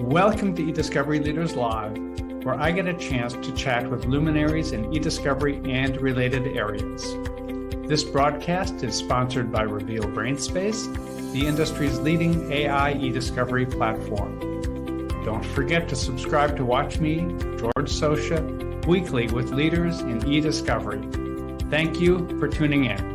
Welcome to eDiscovery Leaders Live, where I get a chance to chat with luminaries in eDiscovery and related areas. This broadcast is sponsored by Reveal-Brainspace, the industry's leading AI eDiscovery platform. Don't forget to subscribe to watch me, George Socha, weekly with leaders in eDiscovery. Thank you for tuning in.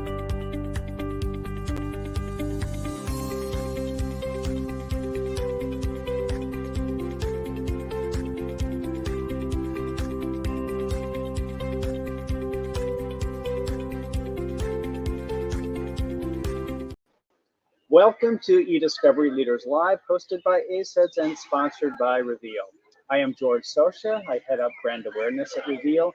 Welcome to eDiscovery Leaders Live, hosted by ACEDS and sponsored by Reveal. I am George Socha. I head up brand awareness at Reveal.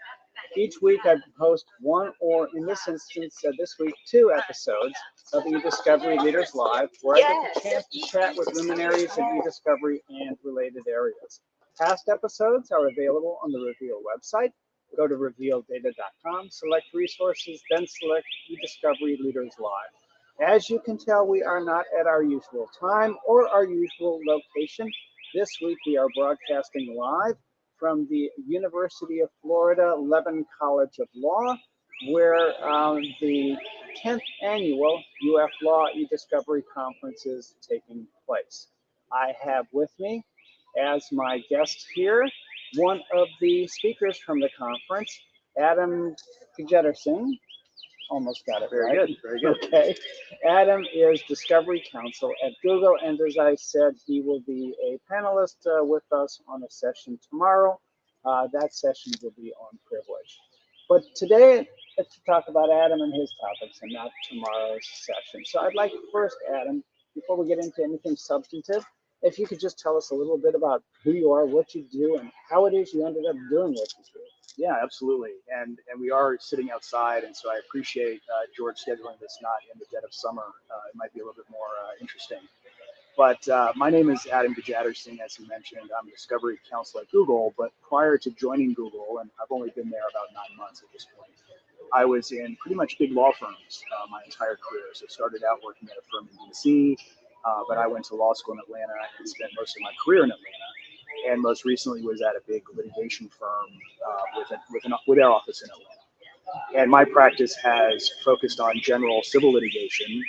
Each week I host one, or in this instance, this week, 2 episodes of eDiscovery Leaders Live, where I get the chance to chat with luminaries in eDiscovery and related areas. Past episodes are available on the Reveal website. Go to revealdata.com, select resources, then select eDiscovery Leaders Live. As you can tell, we are not at our usual time or our usual location. This week we are broadcasting live from the University of Florida Levin College of Law, where the 10th annual UF Law eDiscovery Conference is taking place. I have with me as my guest here one of the speakers from the conference, Adam Gajadharsingh. Almost got it right. Very good, very good. Okay. Adam is Discovery Counsel at Google, and as I said, he will be a panelist with us on a session tomorrow. That session will be on privilege. But today, let's talk about Adam and his topics and not tomorrow's session. So I'd like first, Adam, before we get into anything substantive, if you could just tell us a little bit about who you are, what you do, and how it is you ended up doing what you do. Yeah, absolutely. And we are sitting outside, and so I appreciate George scheduling this not in the dead of summer. It might be a little bit more interesting. But my name is Adam Gajadharsingh, as you mentioned. I'm a Discovery Counsel at Google, but prior to joining Google, and I've only been there about 9 months at this point, I was in pretty much big law firms my entire career. So started out working at a firm in DC, but I went to law school in Atlanta and spent most of my career in Atlanta. And most recently was at a big litigation firm with our office in Atlanta. And my practice has focused on general civil litigation,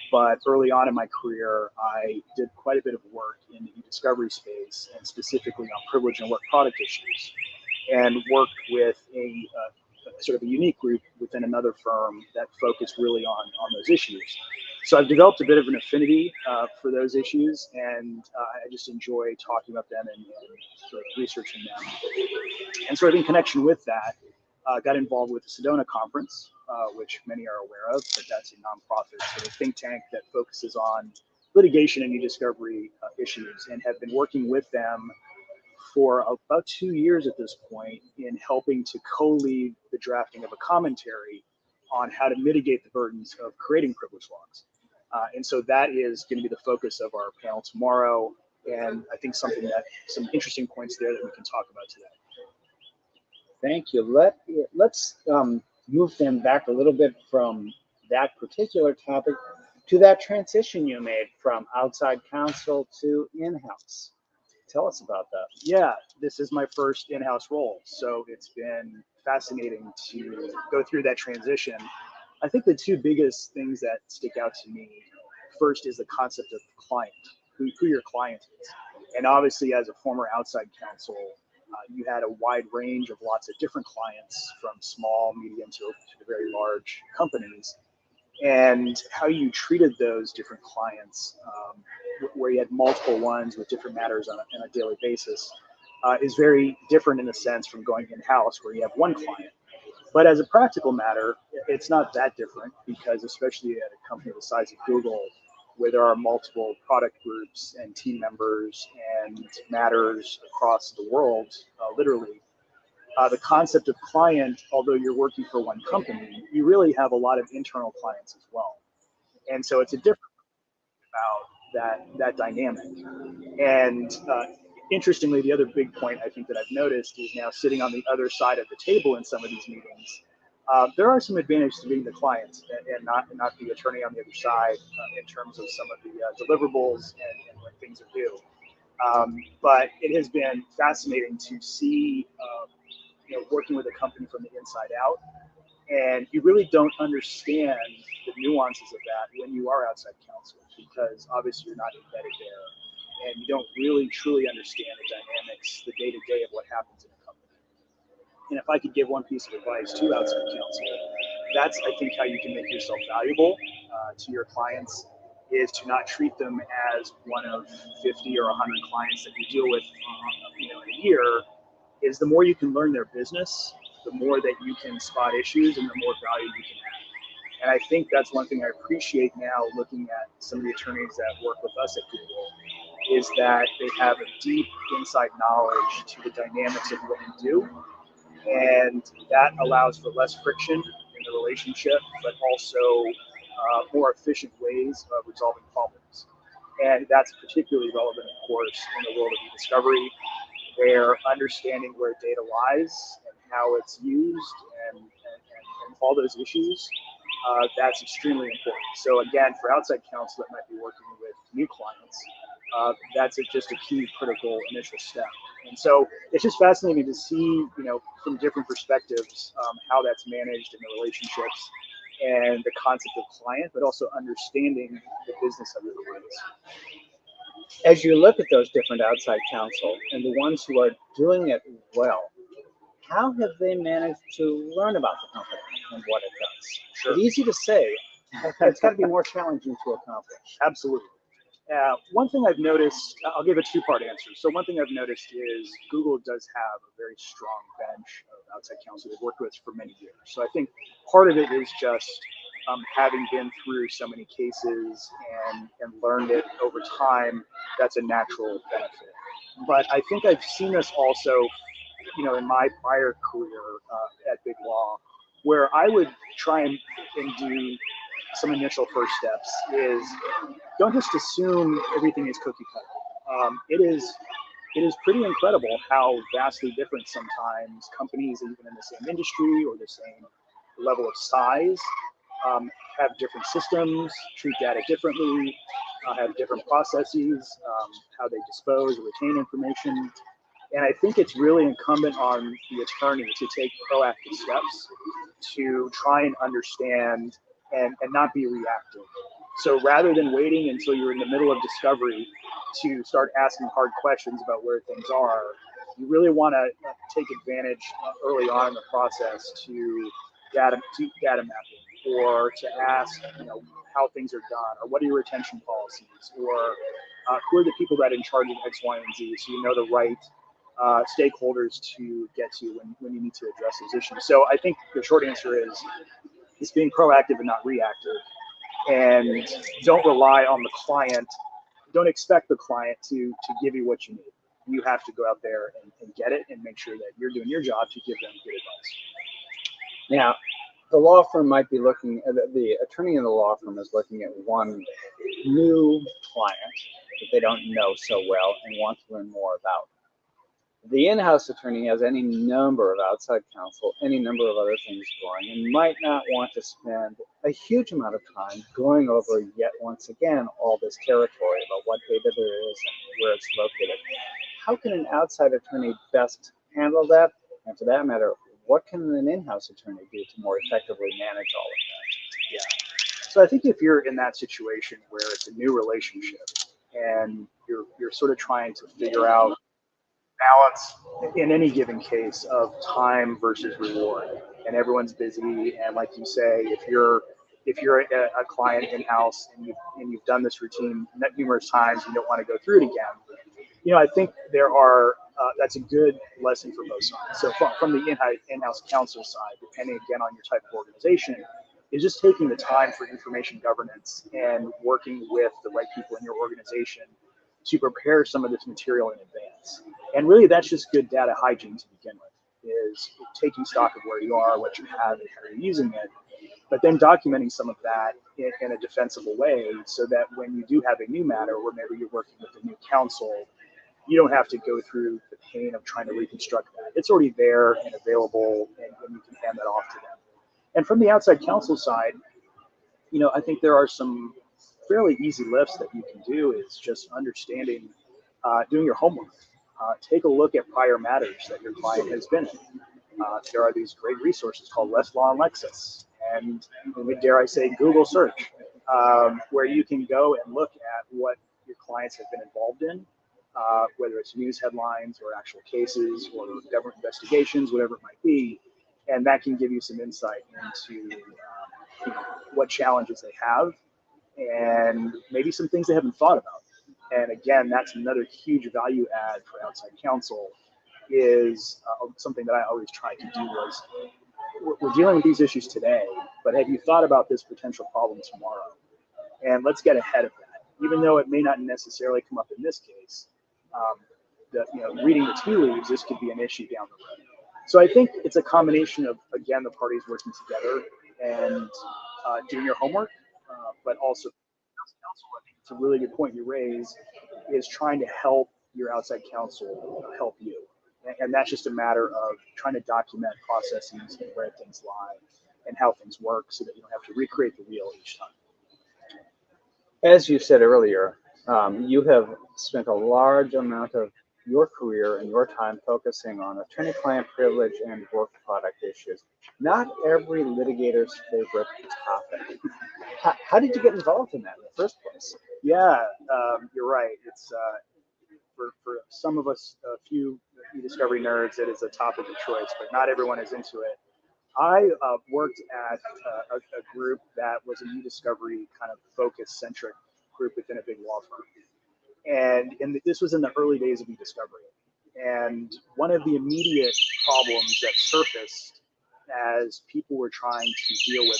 but early on in my career, I did quite a bit of work in the e-discovery space, and specifically on privilege and work product issues, and worked with a sort of a unique group within another firm that focused really on those issues. So I've developed a bit of an affinity for those issues, and I just enjoy talking about them and sort of researching them. And sort of in connection with that, got involved with the Sedona Conference, which many are aware of, but that's a nonprofit sort of think tank that focuses on litigation and e-discovery issues, and have been working with them for about 2 years at this point in helping to co-lead the drafting of a commentary on how to mitigate the burdens of creating privilege logs. And so that is going to be the focus of our panel tomorrow, and I think some interesting points there that we can talk about today. Thank you. Let's move them back a little bit from that particular topic to that transition you made from outside counsel to in-house. Tell us about that. Yeah, this is my first in-house role, so it's been fascinating to go through that transition. I think the 2 biggest things that stick out to me, first is the concept of client, who your client is. And obviously, as a former outside counsel, you had a wide range of lots of different clients, from small, medium to very large companies. And how you treated those different clients, where you had multiple ones with different matters on a daily basis, is very different in a sense from going in-house, where you have one client. But as a practical matter, it's not that different, because especially at a company the size of Google, where there are multiple product groups and team members and matters across the world, literally, the concept of client, although you're working for one company, you really have a lot of internal clients as well. And so it's a different about that dynamic. And interestingly, the other big point I think that I've noticed is now sitting on the other side of the table in some of these meetings, there are some advantages to being the client and not the attorney on the other side in terms of some of the deliverables and when things are due. But it has been fascinating to see, working with a company from the inside out. And you really don't understand the nuances of that when you are outside counsel, because obviously you're not embedded there, and you don't really truly understand the dynamics, the day-to-day of what happens in a company. And if I could give one piece of advice to outside counsel, that's, I think, how you can make yourself valuable to your clients, is to not treat them as one of 50 or 100 clients that you deal with a year. Is the more you can learn their business, the more that you can spot issues and the more value you can add. And I think that's one thing I appreciate now, looking at some of the attorneys that work with us at Google, is that they have a deep inside knowledge to the dynamics of what you do. And that allows for less friction in the relationship, but also more efficient ways of resolving problems. And that's particularly relevant, of course, in the world of e-discovery, where understanding where data lies and how it's used and all those issues, that's extremely important. So again, for outside counsel that might be working with new clients, that's just a key critical initial step. And so it's just fascinating to see, from different perspectives, how that's managed in the relationships and the concept of client, but also understanding the business of your clients. As you look at those different outside counsel and the ones who are doing it well, how have they managed to learn about the company and what it does? Sure. It's easy to say, it's got to be more challenging to accomplish. Absolutely. One thing I've noticed, I'll give a two-part answer. So one thing I've noticed is Google does have a very strong bench of outside counsel they've worked with for many years. So I think part of it is just having been through so many cases and learned it over time, that's a natural benefit. But I think I've seen this also, in my prior career at Big Law, where I would try and do some initial first steps is don't just assume everything is cookie cutter. It is pretty incredible how vastly different sometimes companies, even in the same industry or the same level of size, have different systems, treat data differently, have different processes, how they dispose or retain information. And I think it's really incumbent on the attorney to take proactive steps to try and understand and not be reactive. So rather than waiting until you're in the middle of discovery to start asking hard questions about where things are, you really want to take advantage early on in the process to data mapping, or to ask, how things are done, or what are your retention policies, or who are the people that are in charge of X, Y, and Z, so you know the right stakeholders to get to when you need to address those issues. So I think the short answer is it's being proactive and not reactive, and don't rely on the client. Don't expect the client to give you what you need. You have to go out there and get it, and make sure that you're doing your job to give them good advice. Now, the law firm might be looking, the attorney in the law firm is looking at one new client that they don't know so well and want to learn more about. The in-house attorney has any number of outside counsel, any number of other things going, and might not want to spend a huge amount of time going over yet once again all this territory about what data there is and where it's located. How can an outside attorney best handle that? And for that matter, what can an in-house attorney do to more effectively manage all of that? Yeah. So I think if you're in that situation where it's a new relationship and you're sort of trying to figure out balance in any given case of time versus reward, and everyone's busy, and like you say, if you're a client in-house and you've done this routine numerous times and you don't want to go through it again, I think that's a good lesson for both sides. So from the in-house counsel side, depending again on your type of organization, is just taking the time for information governance and working with the right people in your organization to prepare some of this material in advance. And really, that's just good data hygiene to begin with, is taking stock of where you are, what you have, and how you're using it, but then documenting some of that in a defensible way, so that when you do have a new matter, or maybe you're working with a new counsel, you don't have to go through the pain of trying to reconstruct that. It's already there and available, and you can hand that off to them. And from the outside counsel side, I think there are some fairly easy lifts that you can do, is just understanding doing your homework. Take a look at prior matters that your client has been in. There are these great resources called Westlaw and Lexis, and dare I say Google search, where you can go and look at what your clients have been involved in, whether it's news headlines or actual cases or government investigations, whatever it might be, and that can give you some insight into what challenges they have and maybe some things they haven't thought about. And again, that's another huge value add for outside counsel is something that I always try to do was, we're dealing with these issues today, but have you thought about this potential problem tomorrow? And let's get ahead of that. Even though it may not necessarily come up in this case, reading the tea leaves, this could be an issue down the road. So I think it's a combination of, again, the parties working together and doing your homework, but also counsel. I think it's a really good point you raise, is trying to help your outside counsel help you. And that's just a matter of trying to document processes and where things lie and how things work so that you don't have to recreate the wheel each time. As you said earlier, you have spent a large amount of your career and your time focusing on attorney-client privilege and work product issues. Not every litigator's favorite topic. How did you get involved in that in the first place? Yeah, you're right. It's for some of us, a few e-discovery nerds, it is a topic of choice, but not everyone is into it. I worked at a group that was an e-discovery kind of focus-centric group within a big law firm. And this was in the early days of e-discovery. And one of the immediate problems that surfaced as people were trying to deal with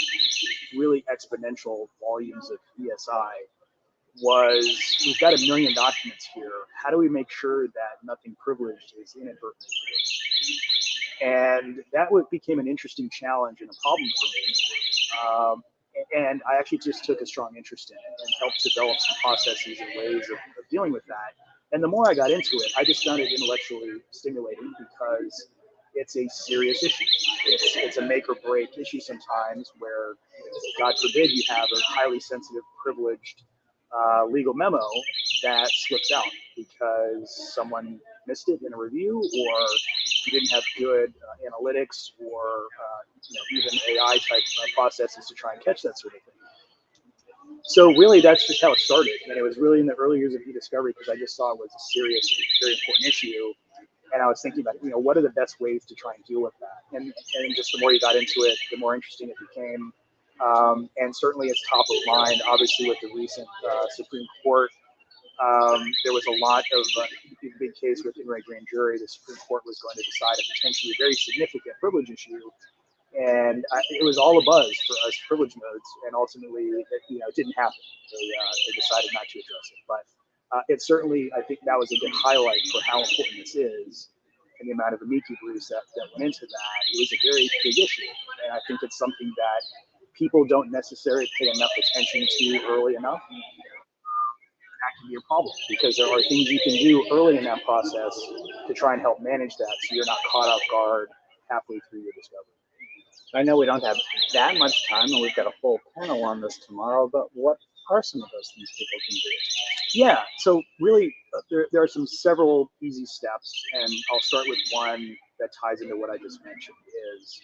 really exponential volumes of ESI was, we've got 1 million documents here. How do we make sure that nothing privileged is inadvertently privileged? And that became an interesting challenge and a problem for me. And I actually just took a strong interest in it and helped develop some processes and ways of dealing with that. And the more I got into it, I just found it intellectually stimulating because it's a serious issue. It's a make or break issue sometimes where, God forbid, you have a highly sensitive, privileged legal memo that slips out because someone missed it in a review, or you didn't have good analytics or even AI type processes to try and catch that sort of thing. So really, that's just how it started. And it was really in the early years of e-discovery because I just saw it was a serious, very important issue. And I was thinking about, what are the best ways to try and deal with that? And just the more you got into it, the more interesting it became. And certainly it's top of mind, obviously, with the recent Supreme Court. There was a lot of big case with in-reg grand jury. The Supreme Court was going to decide a potentially very significant privilege issue. And it was all a buzz for us privilege nerds. And ultimately, it didn't happen. They decided not to address it. But it certainly, I think that was a good highlight for how important this is and the amount of amici briefs that went into that. It was a very big issue. And I think it's something that people don't necessarily pay enough attention to early enough. That can be a problem because there are things you can do early in that process to try and help manage that so you're not caught off guard halfway through your discovery. I know we don't have that much time and we've got a full panel on this tomorrow, but what are some of those things people can do? Yeah, so really there are several easy steps, and I'll start with one that ties into what I just mentioned. Is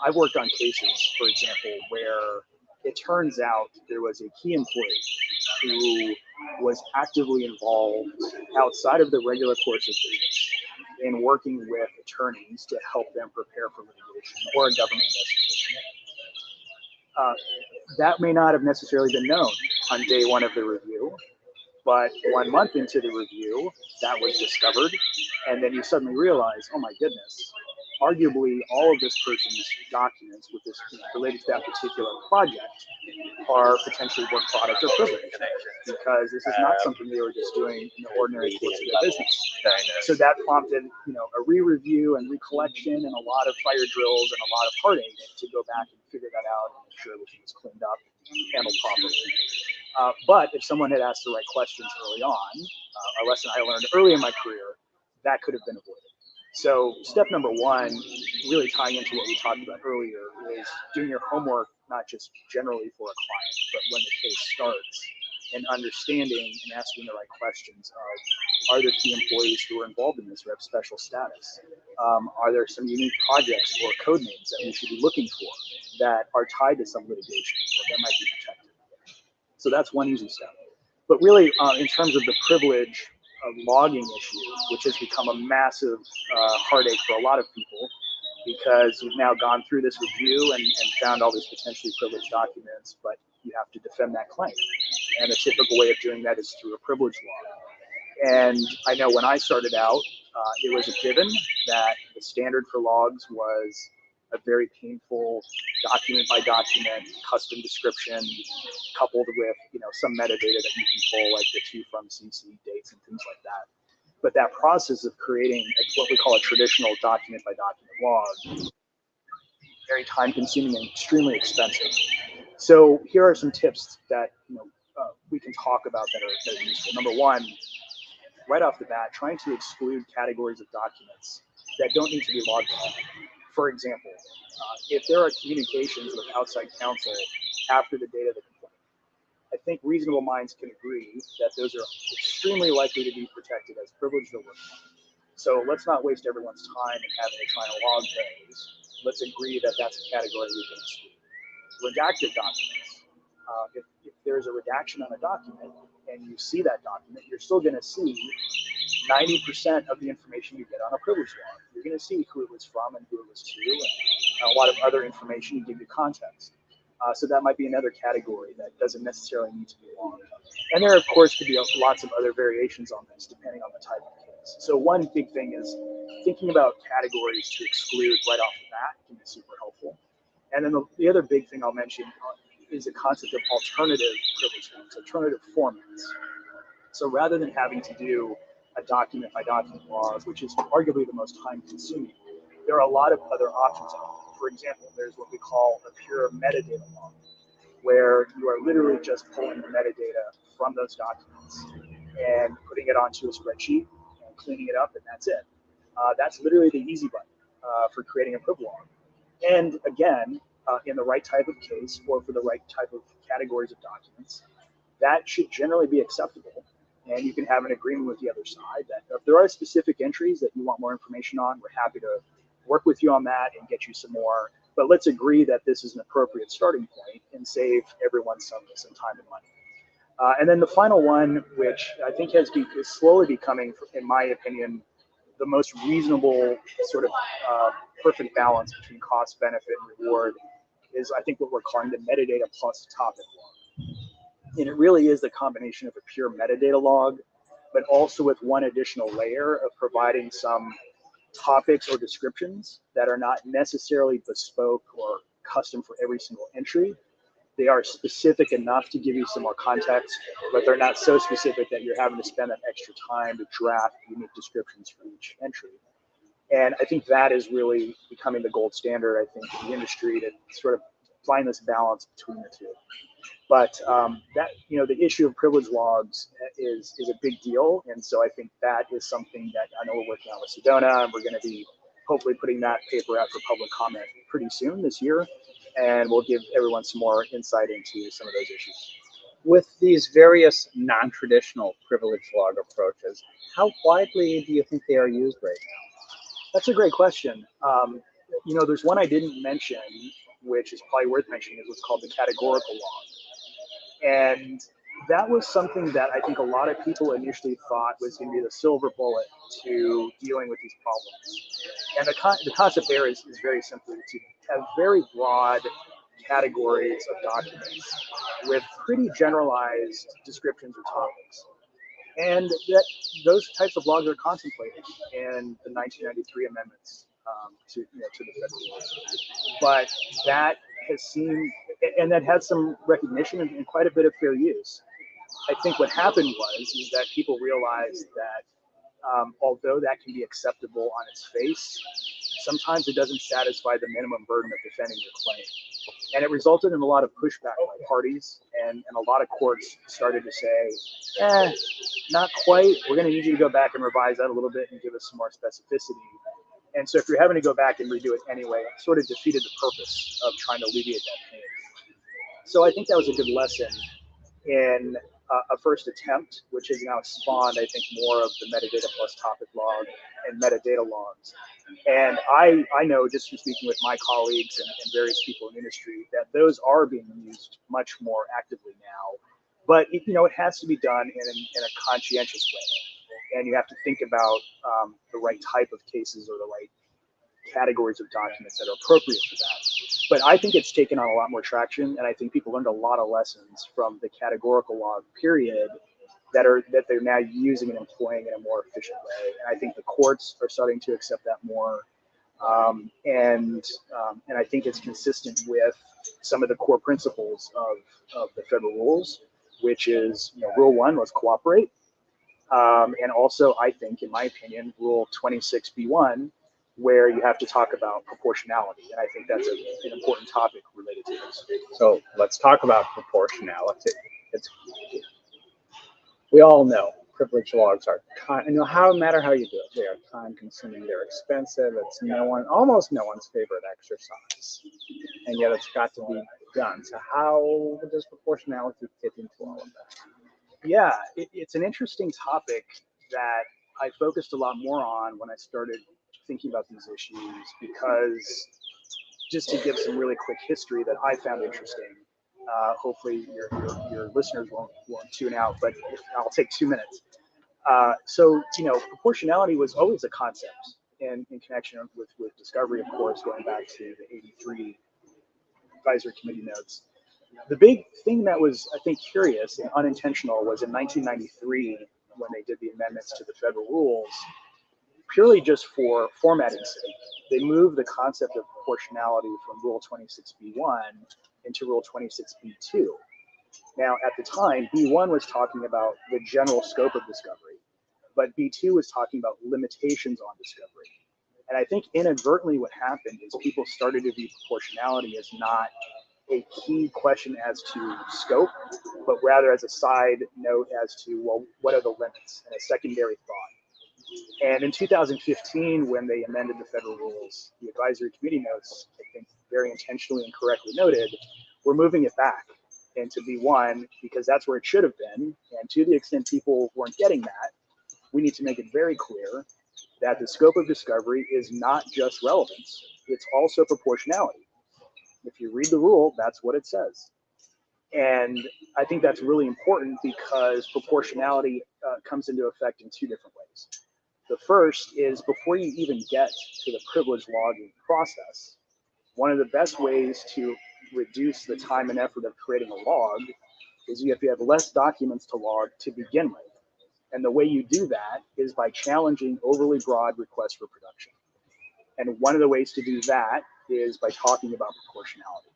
I've worked on cases, for example, where it turns out there was a key employee who was actively involved outside of the regular course of business in working with attorneys to help them prepare for litigation or a government investigation. That may not have necessarily been known on day one of the review, but 1 month into the review, that was discovered, and then you suddenly realize, oh my goodness, arguably all of this person's documents with this related to that particular project are potentially work product or privilege, because this is not something they were just doing in the ordinary course of their business. So that prompted, a re-review and recollection and a lot of fire drills and a lot of heartache to go back and figure that out and make sure everything was cleaned up and handled properly. But if someone had asked the right questions early on, a lesson I learned early in my career, that could have been avoided. So step number one, really tying into what we talked about earlier, is doing your homework, not just generally for a client, but when the case starts, and understanding and asking the right questions of, are there key employees who are involved in this who have special status? Are there some unique projects or code names that we should be looking for that are tied to some litigation or that might be protected? So that's one easy step. But really, in terms of the privilege logging issue, which has become a massive heartache for a lot of people, because you've now gone through this review and found all these potentially privileged documents, but you have to defend that claim. And the typical way of doing that is through a privilege log. And I know when I started out, it was a given that the standard for logs was a very painful document by document custom description coupled with some metadata that you can pull, like the to from CC dates and things like that. But that process of creating what we call a traditional document by document log, very time consuming and extremely expensive. So here are some tips that we can talk about that are useful. Number one, right off the bat, trying to exclude categories of documents that don't need to be logged on. For example, if there are communications with outside counsel after the date of the complaint, I think reasonable minds can agree that those are extremely likely to be protected as privileged or work. So let's not waste everyone's time in having to try and log those. Let's agree that that's a category we can exclude. Redacted documents. If there's a redaction on a document and you see that document, you're still going to see 90% of the information you get on a privilege log. You're going to see who it was from and who it was to, and a lot of other information to give you context. So that might be another category that doesn't necessarily need to be logged. And there, of course, could be lots of other variations on this depending on the type of case. So one big thing is thinking about categories to exclude right off the bat can be super helpful. And then the other big thing I'll mention is the concept of alternative privilege forms, alternative formats. So rather than having to do a document by document log, which is arguably the most time consuming, there are a lot of other options out there. For example, there's what we call a pure metadata log, where you are literally just pulling the metadata from those documents and putting it onto a spreadsheet and cleaning it up, and that's it. That's literally the easy button for creating a priv log. And again, in the right type of case or for the right type of categories of documents, that should generally be acceptable. And you can have an agreement with the other side that if there are specific entries that you want more information on, we're happy to work with you on that and get you some more. But let's agree that this is an appropriate starting point and save everyone some time and money. And then the final one, which I think is slowly becoming, in my opinion, the most reasonable sort of perfect balance between cost, benefit, and reward, is I think what we're calling the metadata plus topic log. And it really is the combination of a pure metadata log, but also with one additional layer of providing some topics or descriptions that are not necessarily bespoke or custom for every single entry. They are specific enough to give you some more context, but they're not so specific that you're having to spend that extra time to draft unique descriptions for each entry. And I think that is really becoming the gold standard, I think, in the industry to sort of find this balance between the two. But that, the issue of privilege logs is a big deal. And so I think that is something that I know we're working on with Sedona, and we're going to be hopefully putting that paper out for public comment pretty soon this year. And we'll give everyone some more insight into some of those issues. With these various non-traditional privilege log approaches, how widely do you think they are used right now? That's a great question. There's one I didn't mention, which is probably worth mentioning, is what's called the categorical log. And that was something that I think a lot of people initially thought was going to be the silver bullet to dealing with these problems. And the concept there is very simply to have very broad categories of documents with pretty generalized descriptions or topics. And that those types of logs are contemplated in the 1993 amendments to the federal laws. But that has seen, and that had some recognition and quite a bit of fair use. I think what happened is that people realized that although that can be acceptable on its face, sometimes it doesn't satisfy the minimum burden of defending your claim. And it resulted in a lot of pushback by parties, and a lot of courts started to say, not quite, we're going to need you to go back and revise that a little bit and give us some more specificity. And so if you're having to go back and redo it anyway, it sort of defeated the purpose of trying to alleviate that pain. So I think that was a good lesson in a first attempt, which has now spawned, I think, more of the metadata plus topic log and metadata logs. And I know just from speaking with my colleagues and various people in industry that those are being used much more actively now. But it has to be done in a conscientious way, and you have to think about the right type of cases or the right categories of documents that are appropriate for that. But I think it's taken on a lot more traction, and I think people learned a lot of lessons from the categorical log period that they're now using and employing in a more efficient way. And I think the courts are starting to accept that more, and I think it's consistent with some of the core principles of the federal rules, which is Rule 1 was cooperate, and also I think, in my opinion, Rule 26B1, where you have to talk about proportionality. And I think that's an important topic related to this. So let's talk about proportionality. We all know privilege logs are, no matter how you do it, they are time consuming, they're expensive, it's almost no one's favorite exercise. And yet it's got to be done. So how does proportionality fit into all of that? Yeah, it's an interesting topic that I focused a lot more on when I started thinking about these issues, because just to give some really quick history that I found interesting, hopefully your listeners won't tune out, but I'll take 2 minutes. So proportionality was always a concept in connection with discovery, of course, going back to the 83 advisory committee notes. The big thing that was, I think, curious and unintentional was in 1993, when they did the amendments to the federal rules, purely just for formatting sake, they moved the concept of proportionality from Rule 26B1 into Rule 26B2. Now, at the time, B1 was talking about the general scope of discovery, but B2 was talking about limitations on discovery. And I think inadvertently what happened is people started to view proportionality as not a key question as to scope, but rather as a side note as to, well, what are the limits, and a secondary thought. And in 2015, when they amended the federal rules, the advisory committee notes, I think very intentionally and correctly noted, we're moving it back into B1 because that's where it should have been. And to the extent people weren't getting that, we need to make it very clear that the scope of discovery is not just relevance, it's also proportionality. If you read the rule, that's what it says. And I think that's really important because proportionality comes into effect in two different ways. The first is before you even get to the privilege logging process, one of the best ways to reduce the time and effort of creating a log is if you have less documents to log to begin with. And the way you do that is by challenging overly broad requests for production. And one of the ways to do that is by talking about proportionality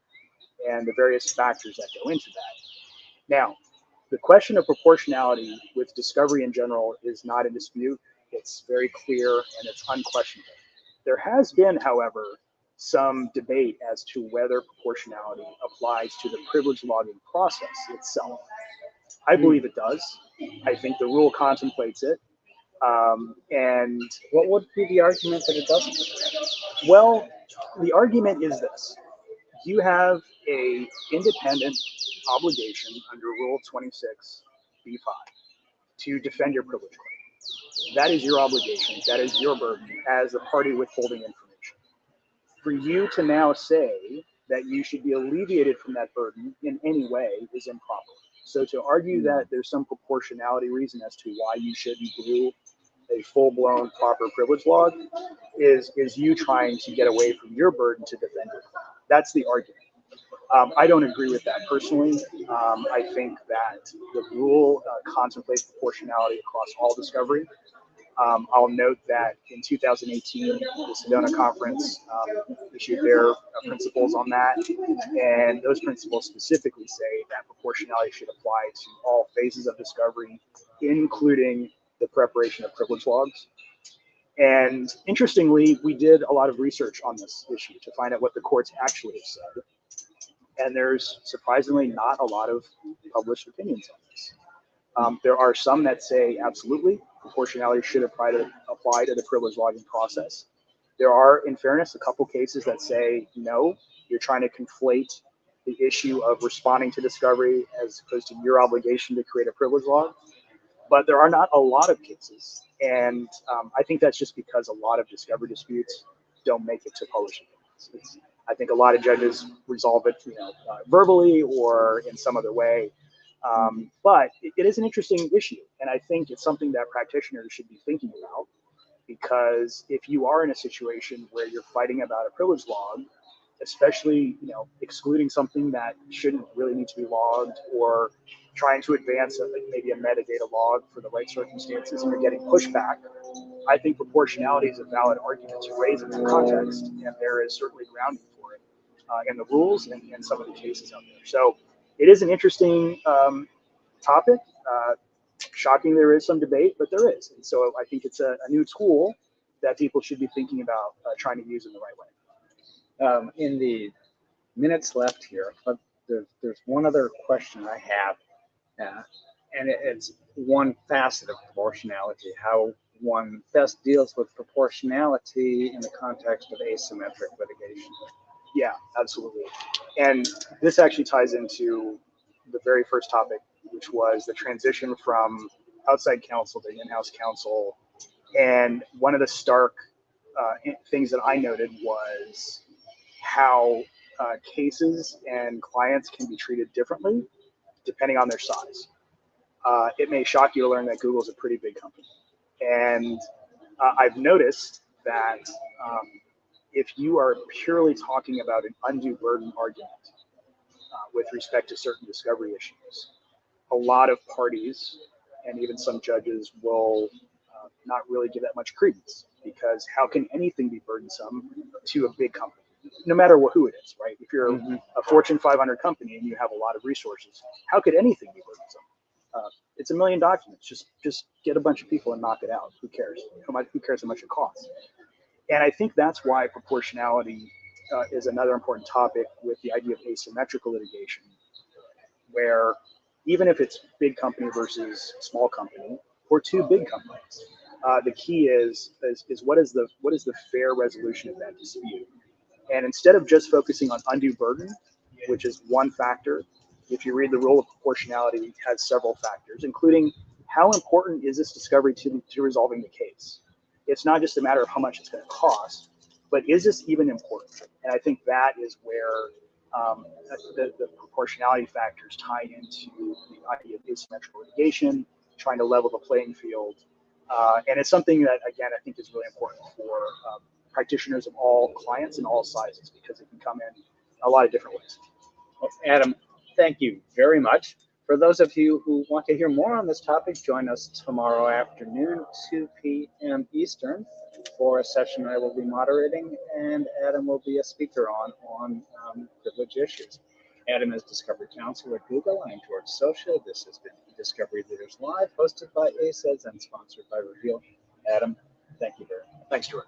and the various factors that go into that. Now, the question of proportionality with discovery in general is not in dispute. It's very clear and it's unquestionable. There has been, however, some debate as to whether proportionality applies to the privilege logging process itself. I believe it does. I think the rule contemplates it. And what would be the argument that it doesn't? Well, the argument is this. You have an independent obligation under Rule 26B5 to defend your privilege claim. That is your obligation. That is your burden as a party withholding information. For you to now say that you should be alleviated from that burden in any way is improper. So to argue that there's some proportionality reason as to why you shouldn't do a full-blown proper privilege log is you trying to get away from your burden to defend your claim. That's the argument. I don't agree with that personally. I think that the rule contemplates proportionality across all discovery. I'll note that in 2018, the Sedona Conference issued their principles on that, and those principles specifically say that proportionality should apply to all phases of discovery, including the preparation of privilege logs. And interestingly, we did a lot of research on this issue to find out what the courts actually have said. And there's surprisingly not a lot of published opinions on this. There are some that say absolutely proportionality should apply to the privilege logging process. There are, in fairness, a couple cases that say no, you're trying to conflate the issue of responding to discovery as opposed to your obligation to create a privilege log. But there are not a lot of cases. And I think that's just because a lot of discovery disputes don't make it to publishing. I think a lot of judges resolve it, verbally or in some other way. But it is an interesting issue. And I think it's something that practitioners should be thinking about, because if you are in a situation where you're fighting about a privilege log, especially excluding something that shouldn't really need to be logged, or trying to advance maybe a metadata log for the right circumstances, and you're getting pushback, I think proportionality is a valid argument to raise in that context, and there is certainly grounding for it in the rules and some of the cases out there. So it is an interesting topic. Shocking there is some debate, but there is. And so I think it's a new tool that people should be thinking about trying to use in the right way. In the minutes left here, there's one other question I have, and it's one facet of proportionality, how one best deals with proportionality in the context of asymmetric litigation. Yeah, absolutely. And this actually ties into the very first topic, which was the transition from outside counsel to in-house counsel. And one of the stark things that I noted was how cases and clients can be treated differently depending on their size. It may shock you to learn that Google is a pretty big company. And I've noticed that if you are purely talking about an undue burden argument with respect to certain discovery issues, a lot of parties and even some judges will not really give that much credence, because how can anything be burdensome to a big company, no matter who it is, right? If you're a Fortune 500 company and you have a lot of resources, how could anything be burdensome? It's a million documents. Just get a bunch of people and knock it out. Who cares? Who cares how much it costs? And I think that's why proportionality is another important topic with the idea of asymmetrical litigation, where even if it's big company versus small company, or two big companies, the key is what is the fair resolution of that dispute? And instead of just focusing on undue burden, which is one factor, if you read the rule of proportionality, it has several factors, including how important is this discovery to resolving the case? It's not just a matter of how much it's going to cost, but is this even important? And I think that is where the proportionality factors tie into the idea of asymmetrical litigation, trying to level the playing field. And it's something that, again, I think is really important for practitioners of all clients and all sizes, because it can come in a lot of different ways. Well, Adam, thank you very much. For those of you who want to hear more on this topic, join us tomorrow afternoon, 2 p.m. Eastern, for a session I will be moderating, and Adam will be a speaker on privilege issues. Adam is Discovery Counsel at Google. I'm George Socha. This has been Discovery Leaders Live, hosted by ACEDS and sponsored by Reveal. Adam, thank you very much. Thanks, George.